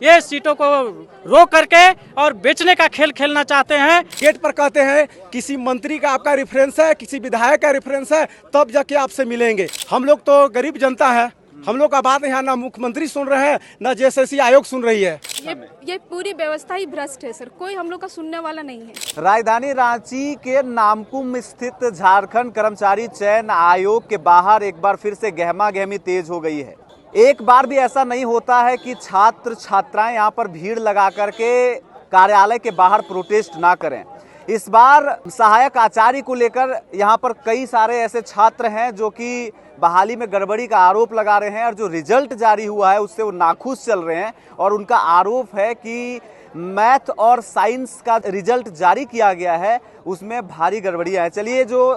ये सीटों को रोक करके और बेचने का खेल खेलना चाहते हैं। गेट पर कहते हैं किसी मंत्री का आपका रेफरेंस है, किसी विधायक का रेफरेंस है, तब जाके आपसे मिलेंगे। हम लोग तो गरीब जनता है, हम लोग का बात यहाँ ना मुख्यमंत्री सुन रहे हैं ना जेएसएससी आयोग सुन रही है। ये पूरी व्यवस्था ही भ्रष्ट है सर, कोई हम लोग का सुनने वाला नहीं है। राजधानी रांची के नामकुम स्थित झारखंड कर्मचारी चयन आयोग के बाहर एक बार फिर से गहमा गहमी तेज हो गई है। एक बार भी ऐसा नहीं होता है कि छात्र छात्राएं यहाँ पर भीड़ लगा करके कार्यालय के बाहर प्रोटेस्ट ना करें। इस बार सहायक आचार्य को लेकर यहाँ पर कई सारे ऐसे छात्र हैं जो कि बहाली में गड़बड़ी का आरोप लगा रहे हैं और जो रिजल्ट जारी हुआ है उससे वो नाखुश चल रहे हैं और उनका आरोप है कि मैथ और साइंस का रिजल्ट जारी किया गया है उसमें भारी गड़बड़ियां हैं। चलिए जो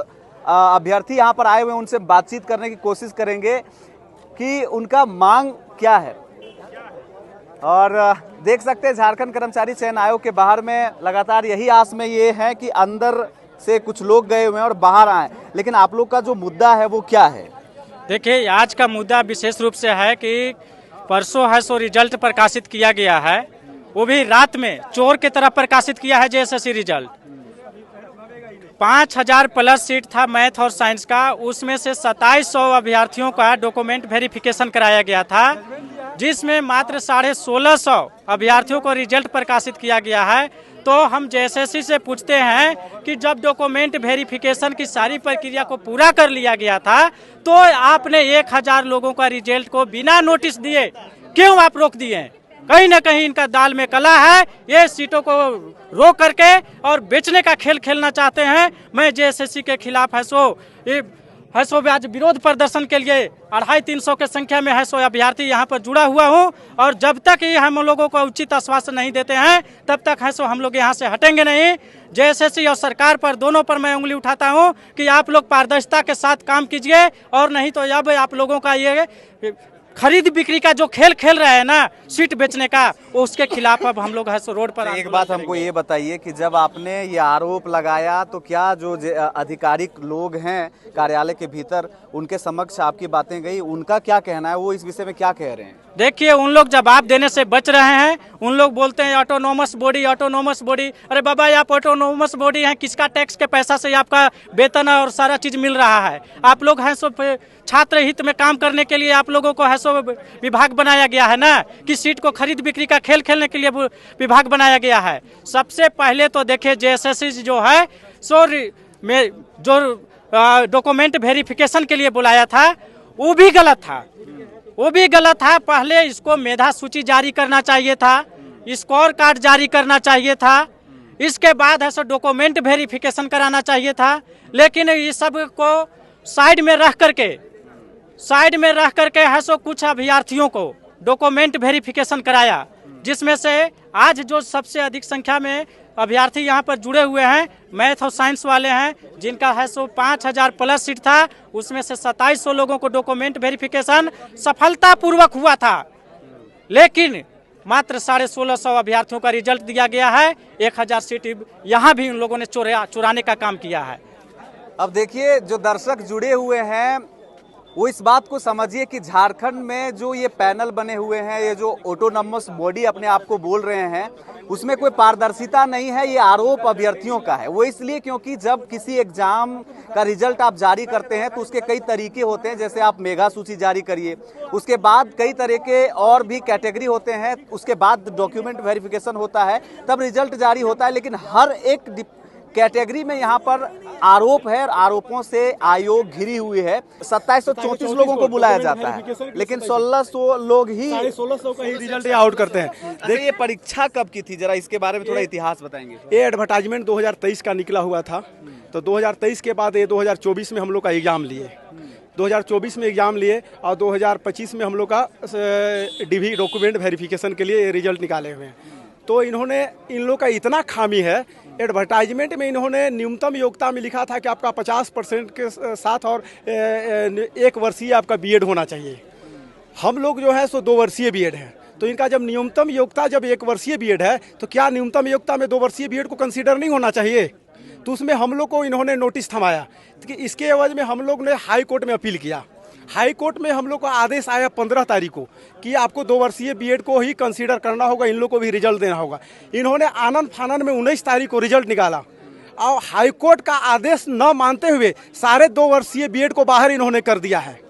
अभ्यर्थी यहाँ पर आए हुए हैं उनसे बातचीत करने की कोशिश करेंगे कि उनका मांग क्या है। और देख सकते हैं झारखंड कर्मचारी चयन आयोग के बाहर में लगातार यही आस में ये है कि अंदर से कुछ लोग गए हुए हैं और बाहर आए, लेकिन आप लोग का जो मुद्दा है वो क्या है? देखिए, आज का मुद्दा विशेष रूप से है कि परसों है सो रिजल्ट प्रकाशित किया गया है, वो भी रात में चोर की तरह प्रकाशित किया है जेएसएससी रिजल्ट। 5000 प्लस सीट था मैथ और साइंस का, उसमें से 2700 अभ्यर्थियों का डॉक्यूमेंट वेरिफिकेशन कराया गया था, जिसमें मात्र 1650 अभ्यर्थियों को रिजल्ट प्रकाशित किया गया है। तो हम जेएसएससी से पूछते हैं कि जब डॉक्यूमेंट वेरिफिकेशन की सारी प्रक्रिया को पूरा कर लिया गया था तो आपने 1000 लोगों का रिजल्ट को बिना नोटिस दिए क्यों आप रोक दिए? कहीं ना कहीं इनका दाल में कला है। ये सीटों को रोक करके और बेचने का खेल खेलना चाहते हैं। मैं जेएसएससी के खिलाफ है सो आज विरोध प्रदर्शन के लिए 250-300 के संख्या में है सो अभ्यर्थी यहाँ पर जुड़ा हुआ हूँ और जब तक ये हम लोगों को उचित आश्वासन नहीं देते हैं तब तक है सो हम लोग यहाँ से हटेंगे नहीं। जेएसएससी और सरकार पर दोनों पर मैं उंगली उठाता हूँ कि आप लोग पारदर्शिता के साथ काम कीजिए और नहीं तो अब आप लोगों का ये खरीद बिक्री का जो खेल खेल रहे हैं ना, सीट बेचने का, उसके खिलाफ अब हम लोग है सो रोड पर। एक बात हमको ये बताइए कि जब आपने ये आरोप लगाया तो क्या जो आधिकारिक लोग हैं कार्यालय के भीतर उनके समक्ष आपकी बातें गई, उनका क्या कहना है, वो इस विषय में क्या कह रहे हैं? देखिए, उन लोग जवाब देने से बच रहे हैं। उन लोग बोलते हैं ऑटोनोमस बॉडी, ऑटोनोमस बॉडी। अरे बाबा, आप ऑटोनोमस बॉडी हैं, किसका टैक्स के पैसा से आपका वेतन और सारा चीज मिल रहा है? आप लोग हैं सो छात्र हित में काम करने के लिए आप लोगों को है सो विभाग बनाया गया है ना, कि सीट को खरीद बिक्री का खेल खेलने के लिए विभाग बनाया गया है। सबसे पहले तो देखिए, जेएसएससी जो है सो में जो डॉक्यूमेंट वेरिफिकेशन के लिए बुलाया था वो भी गलत था, वो भी गलत था। पहले इसको मेधा सूची जारी करना चाहिए था, स्कोर कार्ड जारी करना चाहिए था, इसके बाद है सो डॉक्यूमेंट वेरिफिकेशन कराना चाहिए था। लेकिन इस सब को साइड में रख करके है सो कुछ अभ्यर्थियों को डॉक्यूमेंट वेरिफिकेशन कराया, जिसमें से आज जो सबसे अधिक संख्या में अभ्यर्थी यहाँ पर जुड़े हुए हैं मैथ और साइंस वाले हैं, जिनका है सो 5000 प्लस सीट था, उसमें से 2700 लोगों को डॉक्यूमेंट वेरिफिकेशन सफलतापूर्वक हुआ था। लेकिन मात्र 1650 अभ्यर्थियों का रिजल्ट दिया गया है। 1000 सीट यहाँ भी उन लोगों ने चुराने का काम किया है। अब देखिए, जो दर्शक जुड़े हुए हैं वो इस बात को समझिए कि झारखंड में जो ये पैनल बने हुए हैं, ये जो ऑटोनमस बॉडी अपने आप को बोल रहे हैं, उसमें कोई पारदर्शिता नहीं है। ये आरोप अभ्यर्थियों का है। वो इसलिए क्योंकि जब किसी एग्जाम का रिजल्ट आप जारी करते हैं तो उसके कई तरीके होते हैं। जैसे आप मेगा सूची जारी करिए, उसके बाद कई तरह के और भी कैटेगरी होते हैं, उसके बाद डॉक्यूमेंट वेरिफिकेशन होता है, तब रिजल्ट जारी होता है। लेकिन हर एक कैटेगरी में यहाँ पर आरोप है और आरोपों से आयोग घिरी हुई है। 2734 लोगों को बुलाया जाता है, लेकिन 1600 लोग ही 1600 का ही रिजल्ट आउट करते हैं। देखिए, ये परीक्षा कब की थी, जरा इसके बारे में थोड़ा इतिहास बताएंगे? ये एडवर्टाइजमेंट 2023 का निकला हुआ था, तो 2023 के बाद ये 2024 में हम लोग का एग्जाम लिए, 2024 में एग्जाम लिए और 2025 में हम लोग का डीवी डॉक्यूमेंट वेरिफिकेशन के लिए रिजल्ट निकाले हुए हैं। तो इन लोग का इतना खामी है, एडवर्टाइजमेंट में इन्होंने न्यूनतम योग्यता में लिखा था कि आपका 50% के साथ और 1 वर्षीय आपका बीएड होना चाहिए। हम लोग जो है सो 2 वर्षीय बीएड है, तो इनका जब न्यूनतम योग्यता जब 1 वर्षीय बीएड है तो क्या न्यूनतम योग्यता में 2 वर्षीय बीएड को कंसीडर नहीं होना चाहिए? तो उसमें हम लोग को इन्होंने नोटिस थमाया कि इसके एवज में हम लोग ने हाई कोर्ट में अपील किया हाई कोर्ट में हम लोग का आदेश आया 15 तारीख को कि आपको 2 वर्षीय बीएड को ही कंसीडर करना होगा, इन लोग को भी रिजल्ट देना होगा। इन्होंने आनंद फानन में 19 तारीख को रिजल्ट निकाला और हाई कोर्ट का आदेश न मानते हुए सारे 2 वर्षीय बीएड को बाहर इन्होंने कर दिया है।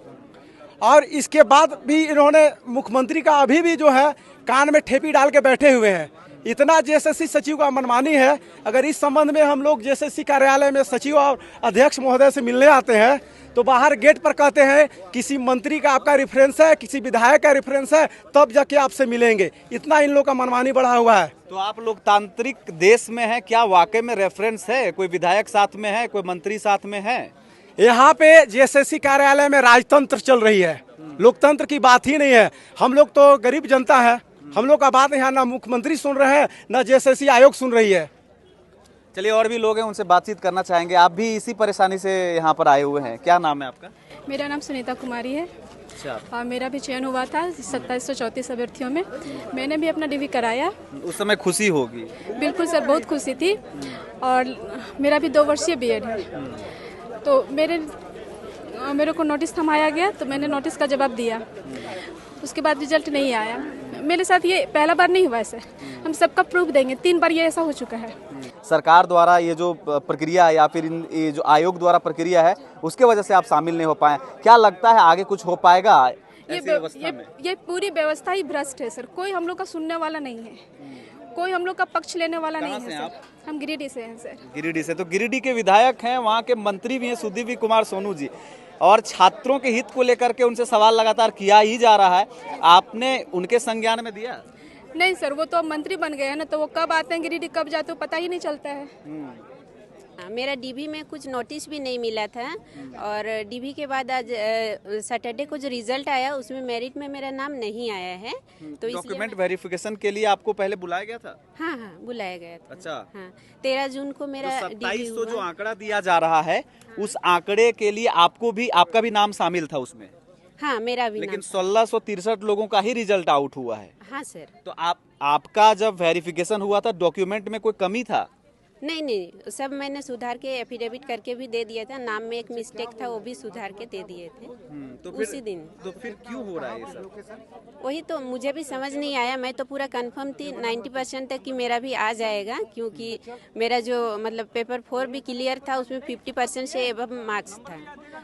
और इसके बाद भी इन्होंने मुख्यमंत्री का अभी भी जो है कान में ठेपी डाल के बैठे हुए हैं। इतना जेएसएससी सचिव का मनमानी है। अगर इस संबंध में हम लोग जेएसएससी कार्यालय में सचिव और अध्यक्ष महोदय से मिलने आते हैं तो बाहर गेट पर कहते हैं किसी मंत्री का आपका रेफरेंस है, किसी विधायक का रेफरेंस है, तब जाके आपसे मिलेंगे। इतना इन लोग का मनमानी बढ़ा हुआ है। तो आप लोकतांत्रिक देश में हैं, क्या वाकई में रेफरेंस है? कोई विधायक साथ में है, कोई मंत्री साथ में है? यहाँ पे जेएसएससी कार्यालय में राजतंत्र चल रही है, लोकतंत्र की बात ही नहीं है। हम लोग तो गरीब जनता है, हम लोग का बात यहाँ ना मुख्यमंत्री सुन रहे हैं ना जेएसएससी आयोग सुन रही है। चलिए और भी लोग हैं, उनसे बातचीत करना चाहेंगे। आप भी इसी परेशानी से यहाँ पर आए हुए हैं, क्या नाम है आपका? मेरा नाम सुनीता कुमारी है। अच्छा, और मेरा भी चयन हुआ था 2734 अभ्यर्थियों में। मैंने भी अपना डीवी कराया। उस समय खुशी होगी। बिल्कुल सर, बहुत खुशी थी। और मेरा भी 2 वर्षीय बीएड है। तो मेरे को नोटिस थमाया गया, तो मैंने नोटिस का जवाब दिया। उसके बाद रिजल्ट नहीं आया। मेरे साथ ये पहला बार नहीं हुआ ऐसे, हम सबका प्रूफ देंगे। 3 बार ये ऐसा हो चुका है। सरकार द्वारा ये जो प्रक्रिया है या फिर ये जो आयोग द्वारा प्रक्रिया है उसके वजह से आप शामिल नहीं हो पाए, क्या लगता है आगे कुछ हो पाएगा ऐसी व्यवस्था में? ये पूरी व्यवस्था ही भ्रष्ट है सर। कोई हम लोग का सुनने वाला नहीं है, कोई हम लोग का पक्ष लेने वाला नहीं है सर। हम गिरिडीह से हैं सर। गिरिडीह से? तो गिरिडीह के विधायक हैं, वहाँ के मंत्री भी हैं सुदीप कुमार सोनू जी, और छात्रों के हित को लेकर के उनसे सवाल लगातार किया ही जा रहा है। आपने उनके संज्ञान में दिया? नहीं सर, वो तो अब मंत्री बन गए हैं ना, तो वो कब आते हैं गिरिडीह कब जाते हैं पता ही नहीं चलता है। मेरा डीबी में कुछ नोटिस भी नहीं मिला था और डीबी के बाद आज सैटरडे को जो रिजल्ट आया उसमें मेरिट में मेरा नाम नहीं आया है। तो डॉक्यूमेंट वेरिफिकेशन के लिए आपको पहले बुलाया गया था? हाँ बुलाया गया था। अच्छा, हाँ 13 जून को मेरा तो DB 2700 जो हुआ। आंकड़ा दिया जा रहा है उस आंकड़े के लिए आपका भी नाम शामिल था उसमें? हाँ मेरा भी लेकिन नाम। 1663 लोगों का ही रिजल्ट आउट हुआ है। हाँ सर। तो आपका जब वेरिफिकेशन हुआ था डॉक्यूमेंट में कोई कमी था? नहीं, सब मैंने सुधार के एफिडेविट करके भी दे दिया था। नाम में एक मिस्टेक था, वो भी सुधार के दे दिए थे तो फिर, उसी दिन। तो फिर क्यों हो रहा है ये सब? वही तो मुझे भी समझ नहीं आया। मैं तो पूरा कंफर्म थी 90% तक कि मेरा भी आ जाएगा, क्योंकि मेरा जो मतलब पेपर 4 भी क्लियर था, उसमें 50% से एबव मार्क्स था।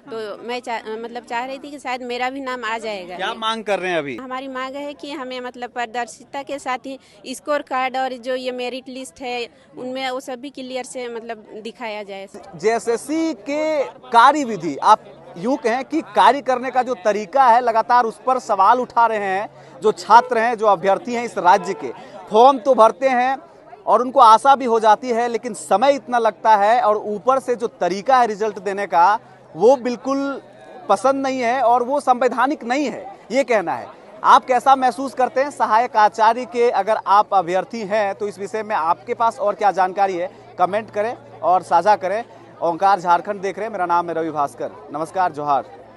तो मैं चाह रही थी कि शायद मेरा भी नाम आ जाएगा। क्या मांग कर रहे हैं अभी? हमारी मांग है कि हमें मतलब पारदर्शिता के साथ ही स्कोर कार्ड और जो ये मेरिट लिस्ट है उनमें वो सब भी क्लियर से मतलब दिखाया जाए। जेएसएससी के कार्यविधि, आप यूं कहें कि कार्य करने का जो तरीका है, लगातार उस पर सवाल उठा रहे हैं जो छात्र हैं, जो अभ्यर्थी हैं इस राज्य के। फॉर्म तो भरते हैं और उनको आशा भी हो जाती है, लेकिन समय इतना लगता है और ऊपर से जो तरीका है रिजल्ट देने का वो बिल्कुल पसंद नहीं है और वो संवैधानिक नहीं है, ये कहना है। आप कैसा महसूस करते हैं सहायक आचार्य के? अगर आप अभ्यर्थी हैं तो इस विषय में आपके पास और क्या जानकारी है, कमेंट करें और साझा करें। ओंकार झारखंड देख रहे हैं, मेरा नाम है रवि भास्कर। नमस्कार, जोहार।